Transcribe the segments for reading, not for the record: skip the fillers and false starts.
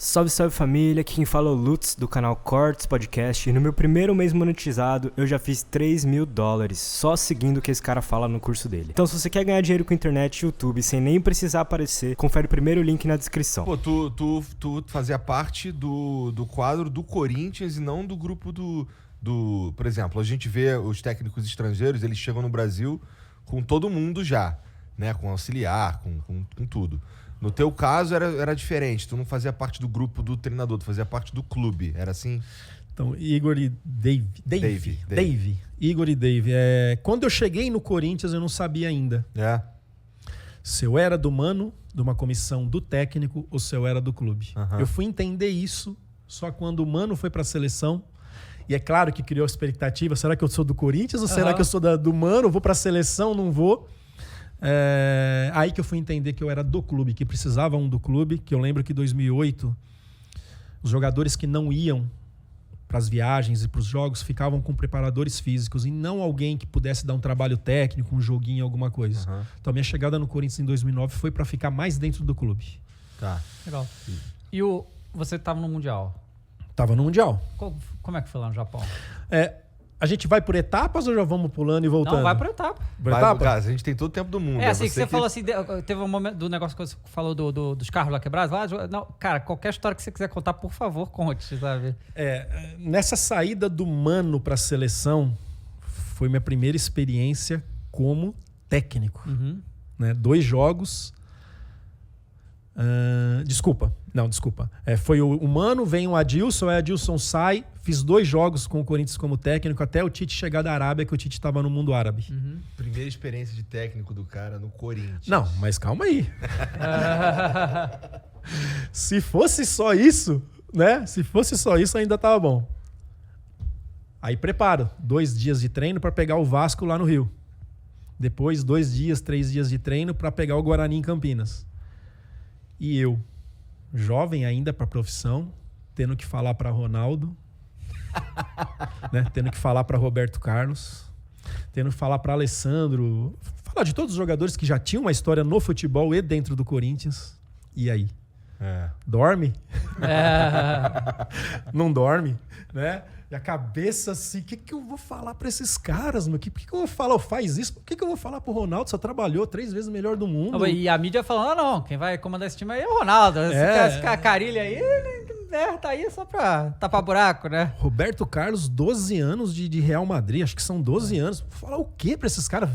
Salve, salve família, aqui quem fala é o Lutz do canal Cortes Podcast e no meu primeiro mês monetizado eu já fiz $3.000 só seguindo o que esse cara fala no curso dele. Então se você quer ganhar dinheiro com internet e YouTube sem nem precisar aparecer, confere o primeiro link na descrição. Pô, tu fazia parte do quadro do Corinthians e não do grupo do... Por exemplo, a gente vê os técnicos estrangeiros, eles chegam no Brasil com todo mundo já, né? Com auxiliar, com tudo. No teu caso era diferente, tu não fazia parte do grupo do treinador, tu fazia parte do clube, era assim? Então, Igor e Dave. Igor e Dave. Quando eu cheguei no Corinthians, eu não sabia ainda se eu era do Mano, de uma comissão do técnico, ou se eu era do clube. Eu fui entender isso só quando o Mano foi para a seleção. E é claro que criou expectativa, será que eu sou do Corinthians ou será que eu sou do Mano? Vou para a seleção, não vou? Aí que eu fui entender que eu era do clube, que precisava do clube, que eu lembro que em 2008 os jogadores que não iam para as viagens e para os jogos ficavam com preparadores físicos e não alguém que pudesse dar um trabalho técnico, um joguinho, alguma coisa. Então minha chegada no Corinthians em 2009 foi para ficar mais dentro do clube. Tá. Legal. E você estava no Mundial? Tava no Mundial. Como é que foi lá no Japão? A gente vai por etapas ou já vamos pulando e voltando? Não, vai por etapa. Cara, a gente tem todo o tempo do mundo. Assim, que você falou assim, teve um momento do negócio que você falou dos carros lá quebrados. Não, cara, qualquer história que você quiser contar, por favor, conte, sabe? Nessa saída do Mano para a seleção, foi minha primeira experiência como técnico. Né? 2 jogos... Desculpa. Foi o Mano, vem o Adilson sai. Fiz 2 jogos com o Corinthians como técnico até o Tite chegar da Arábia, que o Tite estava no mundo árabe. Primeira experiência de técnico do cara no Corinthians. Não, mas calma aí. Se fosse só isso, né? Se fosse só isso, ainda tava bom. Aí preparo 2 dias de treino para pegar o Vasco lá no Rio. Depois 2 dias, 3 dias de treino para pegar o Guarani em Campinas. E eu, jovem ainda para a profissão, tendo que falar para Ronaldo, né? Tendo que falar para Roberto Carlos, tendo que falar para Alessandro, falar de todos os jogadores que já tinham uma história no futebol e dentro do Corinthians. E aí? Dorme? Não dorme, né? E a cabeça assim, o que eu vou falar pra esses caras, meu? Por que eu vou falar? Faz isso? Por que eu vou falar pro Ronaldo? Só trabalhou 3 vezes o melhor do mundo. E a mídia falando, não, quem vai comandar esse time aí é o Ronaldo. Esse Carilho aí, tá aí só pra tapar buraco, né? Roberto Carlos, 12 anos de Real Madrid, acho que são 12 anos. Falar o quê pra esses caras?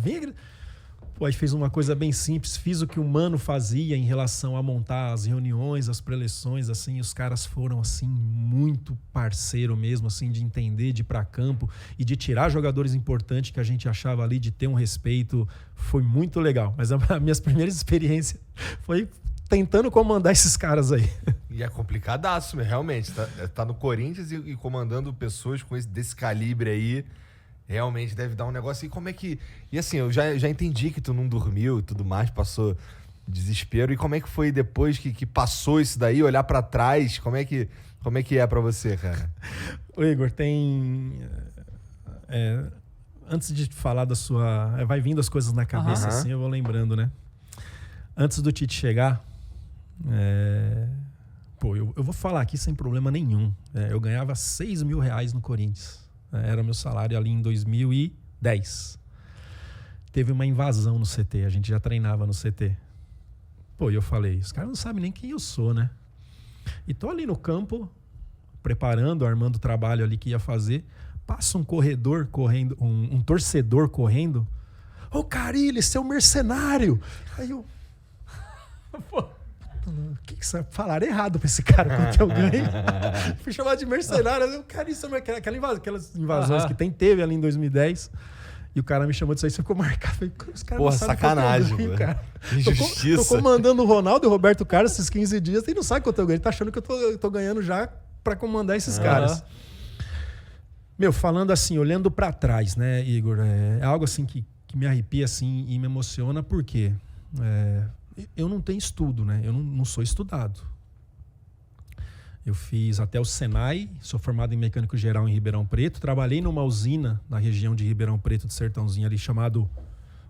Pô, aí fez uma coisa bem simples, fiz o que o Mano fazia em relação a montar as reuniões, as preleções, assim, os caras foram, assim, muito parceiro mesmo, assim, de entender, de ir pra campo e de tirar jogadores importantes que a gente achava ali, de ter um respeito, foi muito legal. Mas a minha primeira experiência foi tentando comandar esses caras aí. E é complicadaço, realmente, tá no Corinthians e comandando pessoas desse calibre aí. Realmente deve dar um negócio. E como é que... E assim, eu já entendi que tu não dormiu e tudo mais, passou desespero. E como é que foi depois que passou isso daí, olhar pra trás? Como é que é pra você, cara? Ô Igor, antes de falar da sua... Vai vindo as coisas na cabeça assim, eu vou lembrando, né? Antes do Tite chegar... eu vou falar aqui sem problema nenhum. Eu ganhava R$6.000 no Corinthians. Era o meu salário ali em 2010. Teve uma invasão no CT, a gente já treinava no CT. E eu falei, os caras não sabem nem quem eu sou, né? E tô ali no campo, preparando, armando o trabalho ali que ia fazer. Passa um corredor correndo, um torcedor correndo. Ô, Carilho, você é um mercenário! Aí eu... O que falaram errado pra esse cara quanto eu ganho? Fui chamado de mercenário. Eu, cara, isso é aquelas invasões que teve ali em 2010. E o cara me chamou disso aí, você ficou marcado. Falei, os caras porra, não sabem sacanagem, quanto eu ganho, cara. Injustiça. Tô comandando o Ronaldo e o Roberto Carlos esses 15 dias e não sabe quanto eu ganho. Ele tá achando que eu tô ganhando já pra comandar esses caras. Falando assim, olhando pra trás, né, Igor? É algo assim que me arrepia assim, e me emociona, porque... eu não tenho estudo, né? Eu não sou estudado. Eu fiz até o Senai, sou formado em mecânico geral em Ribeirão Preto, trabalhei numa usina na região de Ribeirão Preto, do Sertãozinho ali, chamado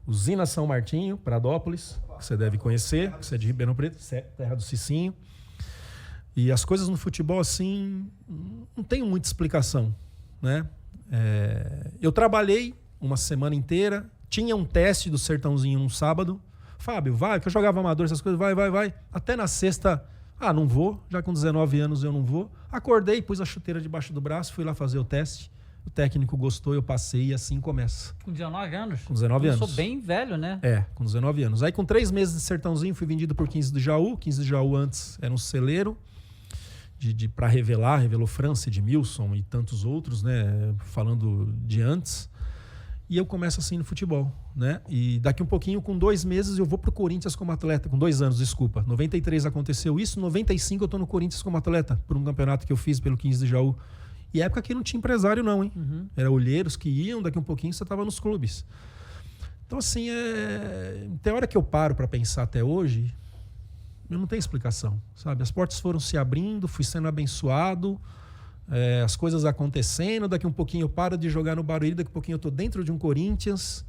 Usina São Martinho, Pradópolis, que você deve conhecer, que você é de Ribeirão Preto, terra do Cicinho. E as coisas no futebol, assim, não tem muita explicação, né? Eu trabalhei uma semana inteira, tinha um teste do Sertãozinho no sábado. Fábio, vai, que eu jogava amador, essas coisas, vai. Até na sexta, não vou, já com 19 anos eu não vou. Acordei, pus a chuteira debaixo do braço, fui lá fazer o teste. O técnico gostou, eu passei e assim começa. Com 19 anos? Com 19 anos. Eu sou bem velho, né? Com 19 anos. Aí com 3 meses de Sertãozinho fui vendido por 15 do Jaú. 15 do Jaú antes era um celeiro para revelar, revelou França, Edmilson e tantos outros, né? Falando de antes. E eu começo assim no futebol, né? E daqui um pouquinho, com 2 meses, eu vou pro Corinthians como atleta. Com 2 anos, desculpa. 93 aconteceu isso, 95 eu tô no Corinthians como atleta, por um campeonato que eu fiz pelo 15 de Jaú. E época que não tinha empresário não, hein? Uhum. Era olheiros que iam, daqui um pouquinho você tava nos clubes. Então assim, tem hora que eu paro para pensar até hoje, eu não tenho explicação, sabe? As portas foram se abrindo, fui sendo abençoado, as coisas acontecendo, daqui um pouquinho eu paro de jogar no Barueri, daqui um pouquinho eu tô dentro de um Corinthians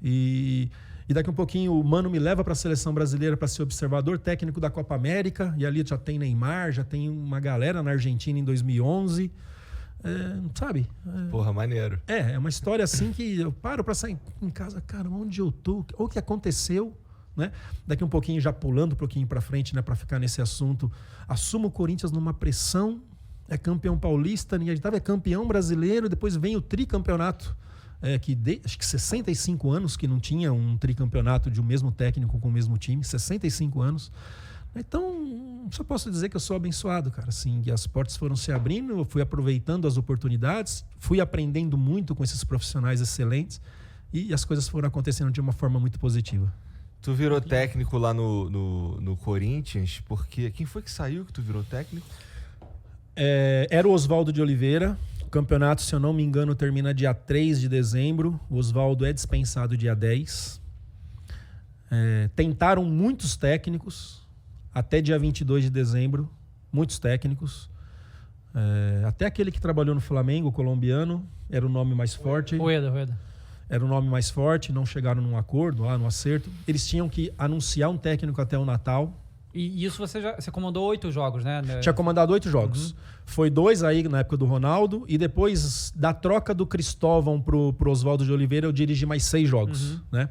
e daqui um pouquinho o Mano me leva para a seleção brasileira para ser observador técnico da Copa América, e ali já tem Neymar, já tem uma galera na Argentina em 2011, sabe? Porra, maneiro. É uma história assim que eu paro para sair em casa, cara, onde eu tô? O que aconteceu? Né? Daqui um pouquinho, já pulando um pouquinho para frente, né, para ficar nesse assunto, assumo o Corinthians numa pressão, é campeão paulista, é campeão brasileiro, depois vem o tricampeonato, acho que 65 anos que não tinha um tricampeonato de um mesmo técnico com o mesmo time, 65 anos. Então, só posso dizer que eu sou abençoado, cara. Assim, e as portas foram se abrindo, eu fui aproveitando as oportunidades, fui aprendendo muito com esses profissionais excelentes e as coisas foram acontecendo de uma forma muito positiva. Tu virou técnico lá no Corinthians, porque... Quem foi que saiu que tu virou técnico? Era o Oswaldo de Oliveira. O campeonato, se eu não me engano, termina dia 3 de dezembro. O Oswaldo é dispensado dia 10. Tentaram muitos técnicos até dia 22 de dezembro. Muitos técnicos. Até aquele que trabalhou no Flamengo, o colombiano, era o nome mais forte. Rueda. Era o nome mais forte, não chegaram num acordo, no acerto. Eles tinham que anunciar um técnico até o Natal. E isso você comandou 8 jogos, né? Tinha comandado 8 jogos. Uhum. Foi 2 aí na época do Ronaldo. E depois da troca do Cristóvão pro Oswaldo de Oliveira, eu dirigi mais 6 jogos. Uhum. Né?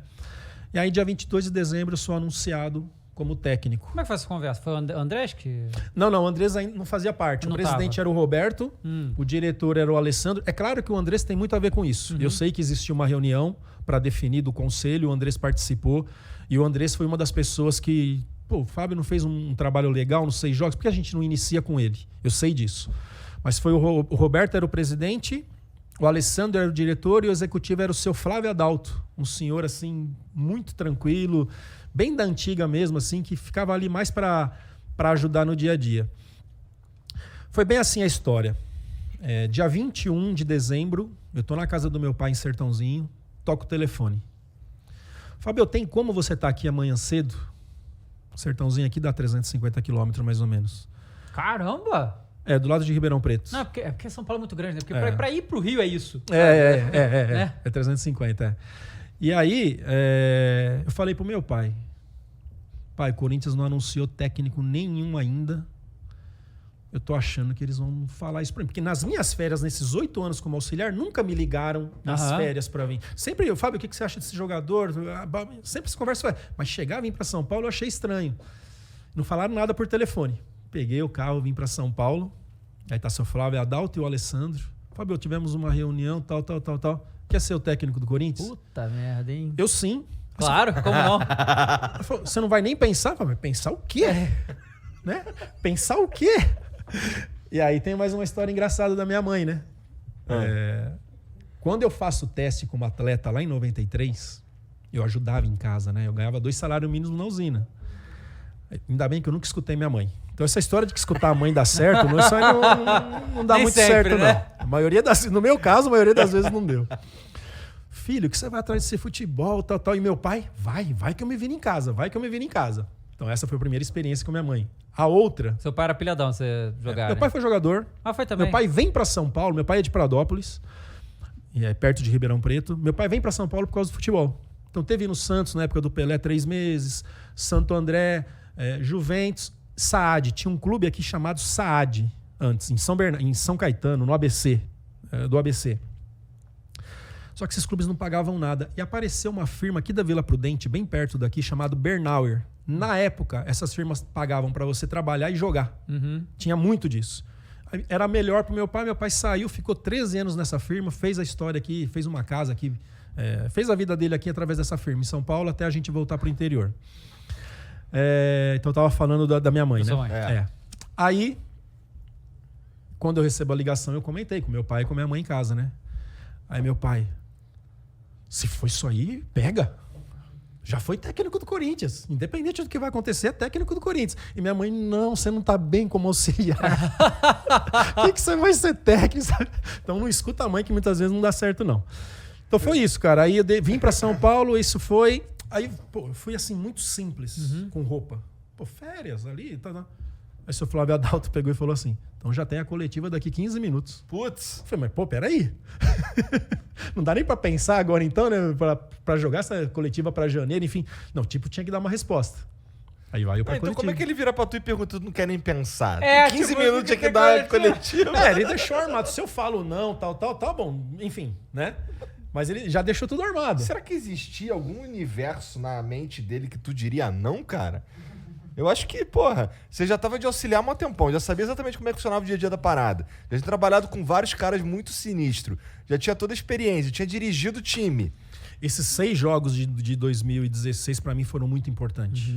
E aí, dia 22 de dezembro, eu sou anunciado como técnico. Como é que foi essa conversa? Foi o Andrés que... Não, o Andrés ainda não fazia parte. O presidente era o Roberto, o diretor era o Alessandro. É claro que o Andrés tem muito a ver com isso. Uhum. Eu sei que existiu uma reunião para definir do conselho, o Andrés participou. E o Andrés foi uma das pessoas que... o Fábio não fez um trabalho legal nos 6 jogos, porque a gente não inicia com ele. Eu sei disso. Mas foi o Roberto era o presidente, o Alessandro era o diretor e o executivo era o seu Flávio Adalto. Um senhor, assim, muito tranquilo, bem da antiga mesmo, assim, que ficava ali mais para ajudar no dia a dia. Foi bem assim a história. Dia 21 de dezembro, eu estou na casa do meu pai em Sertãozinho, toco o telefone. Fábio, tem como você estar aqui amanhã cedo? Sertãozinho aqui dá 350 quilômetros, mais ou menos. Caramba! Do lado de Ribeirão Preto. Não, porque São Paulo é muito grande, né? Porque pra ir pro Rio é isso. É 350, E aí, eu falei pro meu pai, o Corinthians não anunciou técnico nenhum ainda. Eu tô achando que eles vão falar isso pra mim. Porque nas minhas férias, nesses 8 anos como auxiliar, nunca me ligaram nas férias pra mim. Sempre, Fábio, o que você acha desse jogador? Sempre se conversa. Mas chegar, vim pra São Paulo, eu achei estranho. Não falaram nada por telefone. Peguei o carro, vim pra São Paulo. Aí tá seu Flávio Adalto e o Alessandro. Fábio, tivemos uma reunião, tal. Quer ser o técnico do Corinthians? Puta merda, hein? Eu sim. Claro, como não? Falou, você não vai nem pensar? Falei, pensar o quê? Né? Pensar o quê? E aí tem mais uma história engraçada da minha mãe, né? Quando eu faço o teste como atleta lá em 93, eu ajudava em casa, né? Eu ganhava 2 salários mínimos na usina. Ainda bem que eu nunca escutei minha mãe. Então essa história de que escutar a mãe dá certo, isso aí não dá muito sempre, certo, né? Não. No meu caso, a maioria das vezes não deu. Filho, que você vai atrás de ser futebol, tal. E meu pai, vai que eu me viro em casa, Então essa foi a primeira experiência com minha mãe. A outra... Seu pai era pilhadão, você jogava, Meu pai foi jogador. Foi também? Meu pai vem pra São Paulo, meu pai é de Pradópolis, e é perto de Ribeirão Preto. Meu pai vem pra São Paulo por causa do futebol. Então teve no Santos, na época do Pelé, 3 meses, Santo André, Juventus. Saad, tinha um clube aqui chamado Saad, antes, em São Caetano, no ABC, do ABC. Só que esses clubes não pagavam nada. E apareceu uma firma aqui da Vila Prudente, bem perto daqui, chamado Bernauer. Na época, essas firmas pagavam para você trabalhar e jogar. Tinha muito disso. Era melhor pro meu pai. Meu pai saiu, ficou 13 anos nessa firma, fez a história aqui, fez uma casa aqui, fez a vida dele aqui através dessa firma, em São Paulo, até a gente voltar pro interior. Então eu tava falando da minha mãe, né? Aí, quando eu recebo a ligação, eu comentei com meu pai e com minha mãe em casa, né? Aí meu pai, se for isso aí, pega. Já foi técnico do Corinthians. Independente do que vai acontecer, é técnico do Corinthians. E minha mãe, não, você não tá bem como auxiliar. Por que você vai ser técnico? Então não escuta a mãe, que muitas vezes não dá certo, não. Então foi isso, cara. Aí eu vim pra São Paulo, isso foi... Aí, pô, eu fui assim, muito simples, com roupa. Pô, férias ali, tá. Aí o seu Flávio Adalto pegou e falou assim, então já tem a coletiva daqui 15 minutos. Putz. Eu falei, mas pô, peraí. Não dá nem pra pensar agora então, né? Pra jogar essa coletiva pra janeiro, enfim. Não, tipo, tinha que dar uma resposta. Aí vai eu pra então coletiva. como é que ele vira pra tu e pergunta, tu não quer nem pensar? 15 tipo, minutos tinha que dar a coletiva. Ele deixou armado. Se eu falo não, tal, tá bom. Enfim, né? Mas ele já deixou tudo armado. Será que existia algum universo na mente dele que tu diria não, cara? Eu acho que, porra, você já tava de auxiliar há um tempão, já sabia exatamente como é que funcionava o dia a dia da parada. Já tinha trabalhado com vários caras muito sinistros. Já tinha toda a experiência, tinha dirigido o time. Esses 6 jogos de 2016 pra mim foram muito importantes.